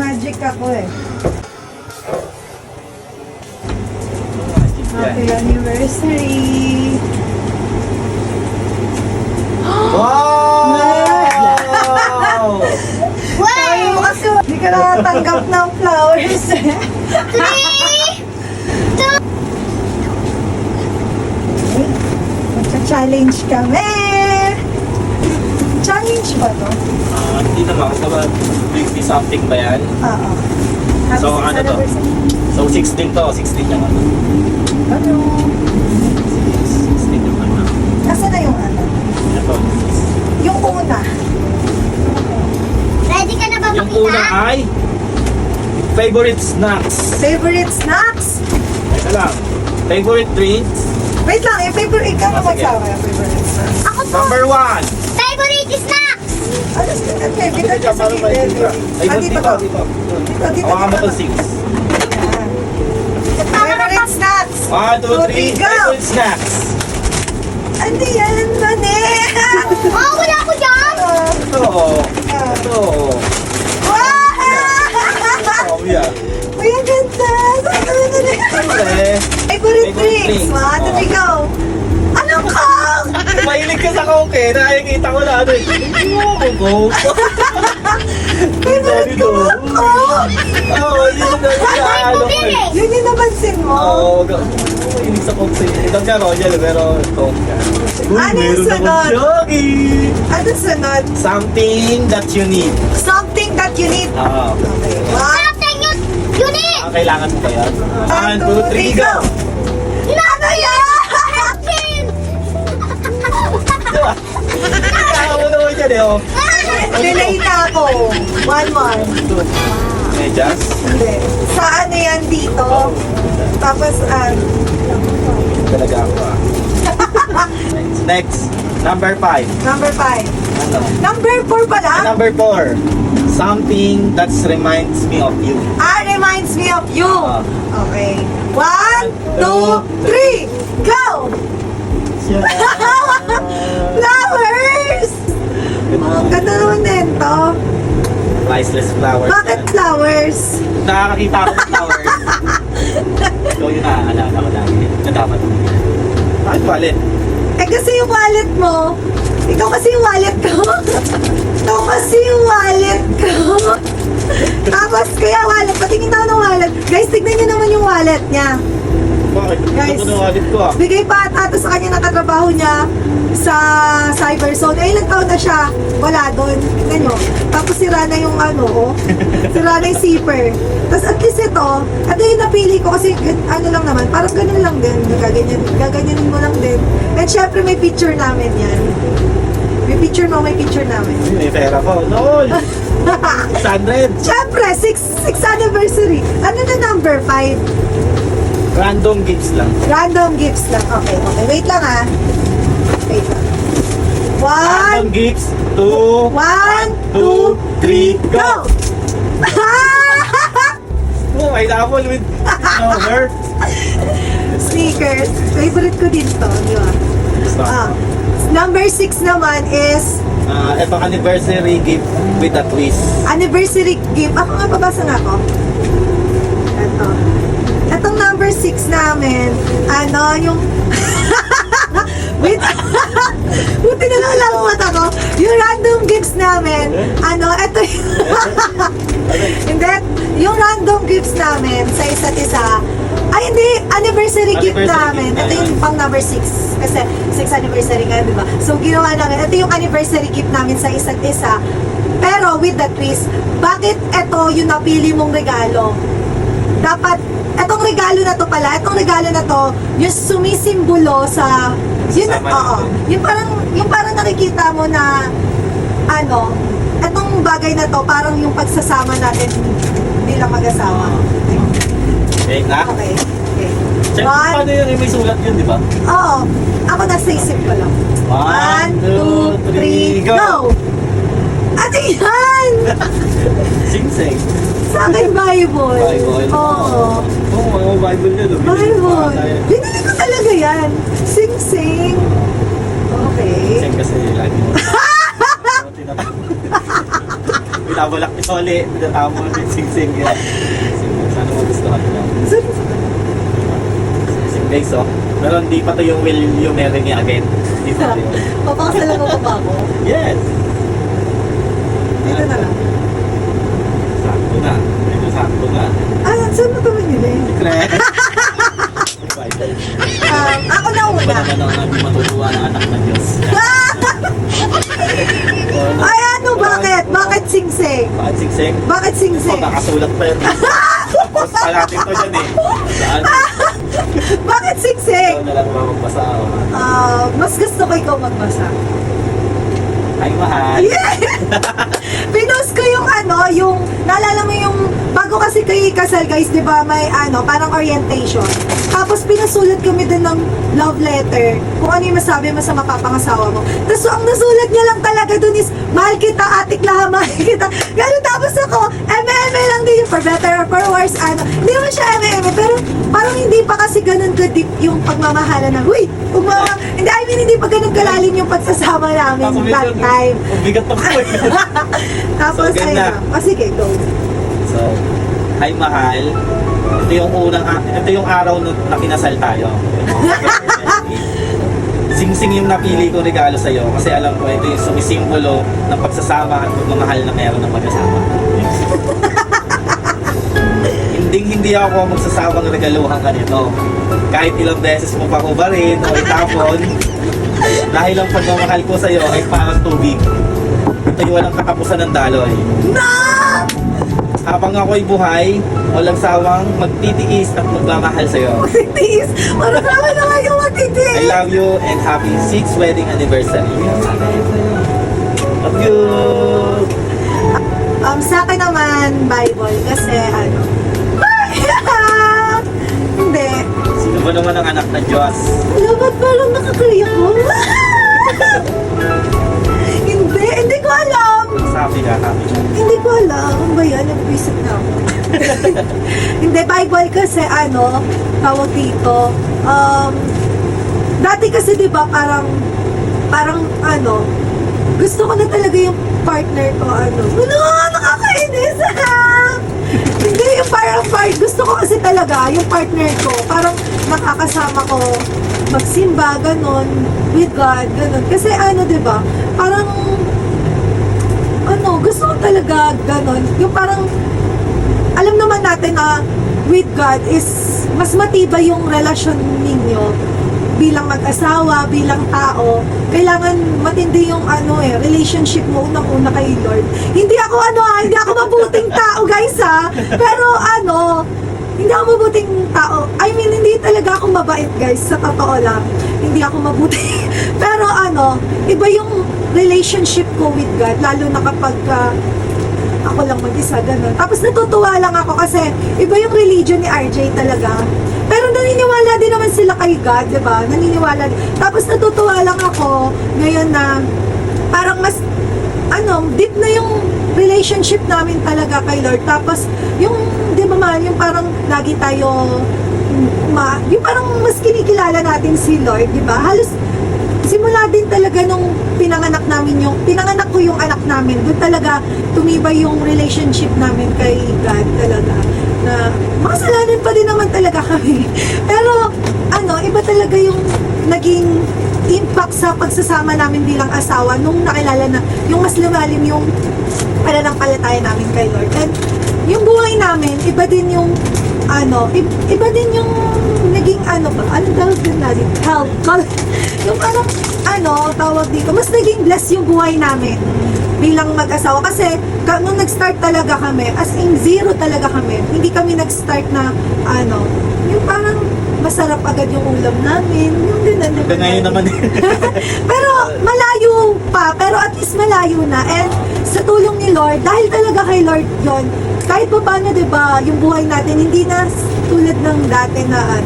magic ako eh. Happy anniversary! Wow! Sabi mo kasi hindi ka nakatanggap ng flowers eh. 3, 2, magcha-challenge kami! Challenge ba to? Hindi naman. Basta ba 50 something ba yan? Oo. So, ano to? So, 16 to. 16 yung ano. Ano? 16 yung ano. Nasaan na yung ano? Ito. Yung una. Ready ka na ba Yung una makita? ay favorite snacks. Favorite snacks? Ito lang. Favorite drinks. Wait lang, yung favorite ka na Ah, sige. magsawa yung favorite snacks. Ako po. Number 1. Favorite snacks! Ano? Okay, dito ka sa gilid. Ah, dito to. Dito. Dito. Hawakan mo to 6. Yan. Favorite snacks. 1, 2, 3. Go! Favorite snacks. Ano yan? Mani! Oh, wala ko dyan! Ito. Ito. Wow! Oh, yeah. Uy, ang ganda! Siyempre. Favorite Favorite drinks. drinks. 1, 2, 3, go! Anong kang? Mahilig ka sa coke eh. Nakikita ko na ano eh. Coke. Favorite ko ako! Oo, yun na ano ko eh. Yun yung napansin mo? Oo, mahilig sa coke sa'yo. Ito ka Royal, pero coke ka. Uy, Ano yung meron sunod? akong jockey. Ano sunod? Something that you need. Something that you need. Oo. Okay. 1, Something unique! Kailangan mo ba yan? 1, 2, 3, go! Ano yan? Diba? Kailangan mo naman yan eh, oh. Delay na ako. 1 more. Medyas? Hindi. Sa ano yan dito? Tapos, Talaga ako ah. Next. Number 5. number 5. Ano? Number 4 pala? Number 4. Something that reminds me of you. Reminds me of you. Ah. Okay. 1, 2, 3, go! Flowers! Ang ganda naman din to. Priceless flowers. Bakit yan. flowers? Nakakakita ako ng flowers. So yun naaalala ko lagi. Nadapat. Bakit wallet? Eh kasi yung wallet mo, ikaw kasi yung wallet ko. Ikaw kasi yung wallet ko. Tapos kaya wallet, patingin daw ng wallet. Guys, tignan nyo naman yung wallet niya. Bakit? Guys. Ito na wallet ko ah. Bigay pa ata sa kanya nakatrabaho niya sa Cyberzone. Ilang taon na siya? Wala doon. Tignan nyo. Tapos sira na yung ano, oh. Sira na yung zipper. Tapos at least ito yung napili ko kasi ano lang naman, parang ganun lang din. Gaganyanin mo lang din. And syempre may picture namin yan. May picture mo, may picture namin. May pera ko. Lol! 600! Syempre, 6th anniversary. Ano na number 5? Random gifts lang. Random gifts lang. Okay. Wait lang ah. Wait lang. Random 1, gifts. 2, 1, 2, 3, go! Oh, pineapple with number. Sneakers. Favorite ko din to. Di ba? Number 6 naman is Ito anniversary gift with a twist. anniversary gift. Ako nga, babasa nga ako. Ito. Itong number 6 namin, yung wait, buti na lang ang mata ko. Yung random gifts namin, ito hindi, yung random gifts namin sa isa't isa, hindi, anniversary gift Anniversary namin. gift Ito yung pang number 6. Kasi 6th anniversary nga, di ba? So, ginawa namin, ito yung anniversary gift namin sa isa't isa. Pero with the twist, bakit ito yung napili mong regalo? Dapat, etong regalo na to pala, etong regalo na to, yung sumisimbolo sa, yun, Sama oo, natin. yung parang nakikita mo na, etong bagay na to, parang yung pagsasama natin bilang mag-asawa. Okay na? Okay. Okay. Check One. paano yung may sulat yun, di ba? Oo. Ako nasa isip ko lang. 1, 2, 3, go! Ano yan? Sing-sing. Sa akin, Bible. Bible. Oo. Oo, mga Bible yun. Bible. Binili ko talaga yan. Sing-sing. Okay. Sing kasi lagi mo. Binabalak ni Soli, pinatama mo yung sing-sing. Sana mo gustuhan nila. Sing guys, oh. Pero hindi pa to yung will you marry me again. Hindi pa to yun. Papakasalan mo pa ba ako? Yes! Dito na lang. Sakto na. Medyo sakto na. Ah, saan mo ito binili? Secret! Ako na Iba una. naman ang matutuwa ng anak ng Diyos. Ay, ano, bakit? Bakit sing-sing? Bakit sing-sing? Bakit Oh, sing-sing? nakasulat pa yun. Tapos pa natin to dyan eh. Saan? Bakit sing-sing? Ikaw na lang magbasa. Mas gusto ko ikaw magbasa. Ay, mahal. Yeah! Pinost ko yung yung, naalala mo yung, bago kasi kayo ikasal guys, di ba, may parang orientation. Tapos pinasulat kami din ng love letter, kung ano yung masabi mo sa mapapangasawa mo. Tapos ang nasulat niya lang talaga dun is, mahal kita, atik laha, mahal kita. Gano'n, tapos ako, eme lang din yung for better or for worse, hindi naman siya eme, pero parang hindi pa kasi ganun ka-deep yung pagmamahala ng, uy, hindi, I mean, hindi pa ganun kalalim yung pagsasama namin that time. Ang bigat pa ko. Tapos, So, ganda. sige, go. So, hi mahal. Ito yung araw na kinasal tayo. Sing-sing yung napili kong regalo sa'yo kasi alam ko ito yung sumisimbolo ng pagsasama at pagmamahal na meron ng mag-asawa. Hindi ako magsasawang regaluhan ka nito. Kahit ilang beses mo pa hubarin o itapon, dahil ang pagmamahal ko sa'yo ay parang tubig. Ito yung walang katapusan ng daloy. No! Habang ako'y buhay, walang sawang magtitiis at magmamahal sa'yo. Magtitiis! Parang naman na kayo I magtitiis! love you and happy 6th wedding anniversary. Love you! Sa akin naman, Bible, kasi hindi. Sino ba naman ang anak ng Diyos? Alam, ba't parang nakakriya ko? Hindi ko alam. Sabi ka, happy ka. Hindi ko alam. Ano ba yan? Nag-visit na ako. Hindi, Bible kasi tawag dito. Dati kasi diba parang gusto ko na talaga yung partner ko, nakakainis. Hindi, yung parang gusto ko kasi talaga yung partner ko, parang nakakasama ko magsimba, ganon, with God, ganon. Kasi diba, parang gusto ko talaga ganon. Yung parang, alam naman natin na with God is mas matibay yung relasyon ninyo bilang mag-asawa, bilang tao. Kailangan matindi yung relationship mo unang-una kay Lord. Hindi ako hindi ako mabuting tao guys pero hindi ako mabuting tao. I mean, hindi talaga ako mabait guys, sa totoo lang. Hindi ako mabuti. Pero iba yung relationship ko with God, lalo na kapag ako lang mag-isa, gano'n. Tapos natutuwa lang ako kasi iba yung religion ni RJ talaga. Pero naniniwala din naman sila kay God, di ba? Naniniwala din. Tapos natutuwa lang ako ngayon na parang mas deep na yung relationship namin talaga kay Lord. Tapos yung, di ba man, yung parang lagi tayo yung parang mas kinikilala natin si Lord, di ba? Halos simula din talaga nung pinanganak ko yung anak namin, doon talaga tumibay yung relationship namin kay God talaga. Na makasalanan pa din naman talaga kami. Pero iba talaga yung naging impact sa pagsasama namin bilang asawa nung nakilala na yung mas lumalim yung pananampalataya namin kay Lord. And yung buhay namin, iba din yung iba din yung naging anong tawag din natin? Health. Yung parang tawag dito, mas naging blessed yung buhay namin bilang mag-asawa. Kasi nung nag-start talaga kami, as in zero talaga kami. Hindi kami nag-start na yung parang masarap agad yung ulam namin. Yung ganun. Ngayon naman Pero malayo pa. Pero at least malayo na. And sa tulong ni Lord, dahil talaga kay Lord yon, kahit pa paano, diba, yung buhay natin, hindi na tulad ng dati na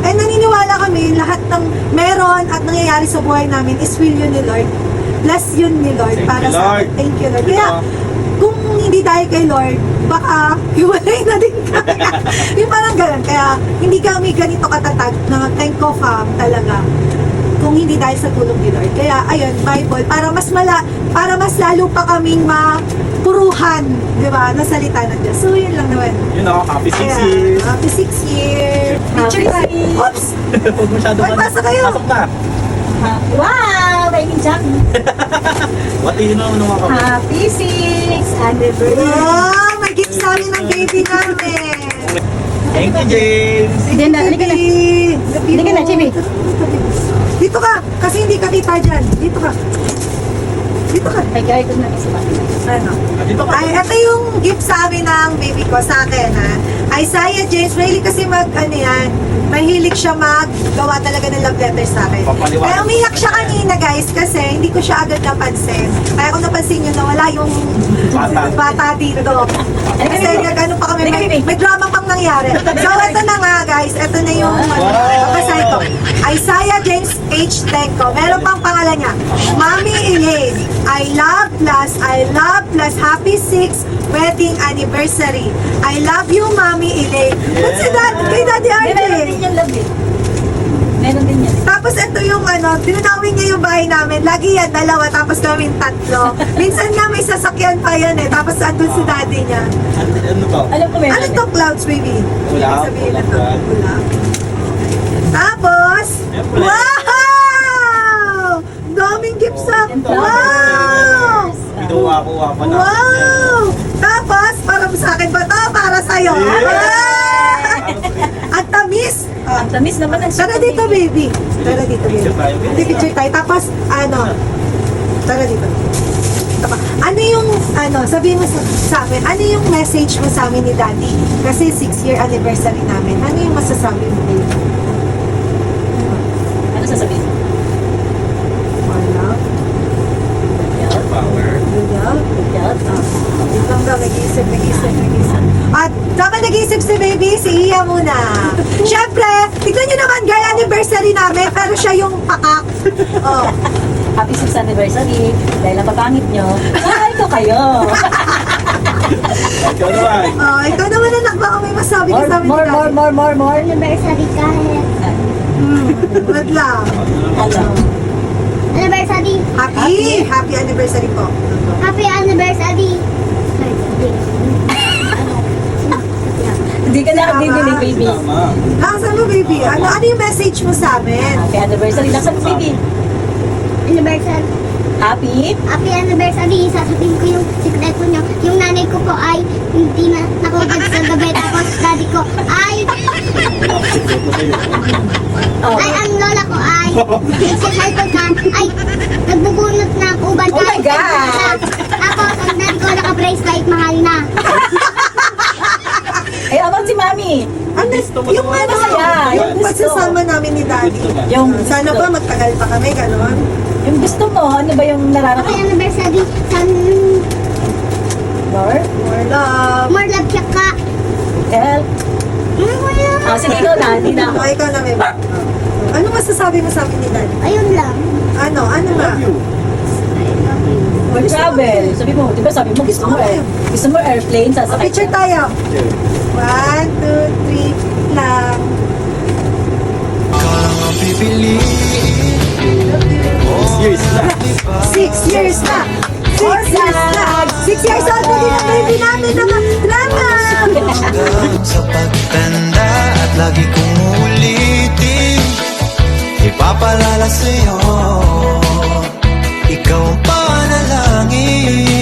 And naniniwala kami, lahat ng meron at nangyayari sa buhay namin is will yun ni Lord. Bless yun ni Lord. Thank Para you, sa Lord. Thank you, Lord. Kaya, kung hindi dahil kay Lord, baka hiwalay na din kami. Yung parang ganun. Kaya, hindi kami ganito katatag na thank ko fam talaga. kung hindi dahil sa tulong ni Lord. Kaya, ayun, Bible, para mas lalo pa kaming mapuruhan, di ba, na salita ng Diyos. So, yun lang naman. You know, happy 6 Kaya, years. Happy 6 years. Happy Picture tayo. six. Oops! Huwag masyado Ay, pasok kayo. Pasok na. Wow! Baby Jackie. What do you know nung mga kapatid? Happy 6th anniversary. Wow! May gift sa amin ng baby namin. Thank you, James. Hindi na, halika na. Halika na, Chibi. Dito ka! Kasi hindi ka kita dyan. Dito ka. Dito ka. Ay, kaya ito na isa ba? Ano? Dito ka. Ay, ito yung gift sa amin ng baby ko, sa akin, ha? Isaiah James, mahilig kasi mahilig siya maggawa talaga ng love letter sa akin. Papaliwanag. Kaya umiyak siya kanina, guys, kasi hindi ko siya agad napansin. Kaya kung napansin nyo na wala yung bata dito. Kasi nag-ano pa kami, may drama pang nangyari. So, ito na nga, guys. Ito na yung, babasahin ko. Isaiah James H. Tenko. Meron pang pangalan niya. Mami Elaine, I love plus happy 6th wedding anniversary. I love you, Mami Elaine. Ba't si kay Daddy Meron din Arden? yan, love eh. Meron din yan. Tapos ito yung tinanawin niya yung bahay namin. Lagi yan, dalawa, tapos namin tatlo. Minsan nga may sasakyan pa yan eh. Tapos andun si daddy niya. Ano to? Alam ko meron Ano to, Clouds, baby? Ulap, Sabihin na to. ulap. Ulap. Tapos, Siyempre. wow! Daming gift sa... Wow! Binuwa-kuha pa na. Wow! Tapos, para sa akin ba to? Para sa'yo. At tamis. Ang tamis naman ang Tara dito, baby. Tara dito, baby. Picture tayo, baby. Hindi, picture tayo. Tapos, tara dito. Ano yung, sabihin mo sa amin, ano yung message mo sa amin ni Daddy? Kasi 6-year anniversary namin. Ano yung masasabi mo, baby? Ano sasabihin? More love, Good Power. good love. job. Wait lang daw, nag-iisip. At dapat nag-iisip si baby, si Iya muna. Siyempre, tignan nyo naman, girl anniversary namin, pero siya yung pakak. Oh. Happy 6th anniversary. Dahil ang papangit nyo, ito kayo. Ikaw naman. Oh, ikaw naman anak, baka may masabi ka sa amin ni Daddy. Anniversary kahit. Good luck. Ano? Anniversary. Happy anniversary po. Happy anniversary. Hindi ka na bibili, baby. Tama. Saan mo, baby? Ano yung message mo sa amin? Happy anniversary. Nasaan mo, baby? Anniversary. Happy? Happy anniversary. Sasabihin ko yung sikreto nyo. Yung nanay ko po ay hindi na nakubad sa gabi. Tapos daddy ko ay, Oh. ay ang lola ko ay, sa cellphone ka, ay nagbubunot ng uban. Oh my God! Tapos ang daddy ko naka-bracelet, mahal na. Ay, abang si Mami. Ano, yung Masaya, yung gusto. pagsasama namin ni Daddy. Yung Sana gusto. ba magtagal pa kami, gano'n? Yung gusto mo, ano ba yung Happy nararamdaman? anniversary. Lord? More love. More love tsaka. Help? Sige, ikaw na. Hindi na ako. Oh, ikaw na, baby. Ano masasabi mo sa amin ni Daddy? Ayun lang. Ano nga? Love you. I love you. Or travel. Sabi mo, di ba sabi mo, gusto mo gusto mo airplane, Oh, sasakay picture ka. tayo. 1, 2, 3, lang. Ikaw lang ang pipiliin. 6 years na. 6 years na. 6 years na. 6 years old na din ang baby namin na drama. Hanggang sa pagtanda at lagi kong ulitin, ipapalala sa'yo, ikaw ang panalangin.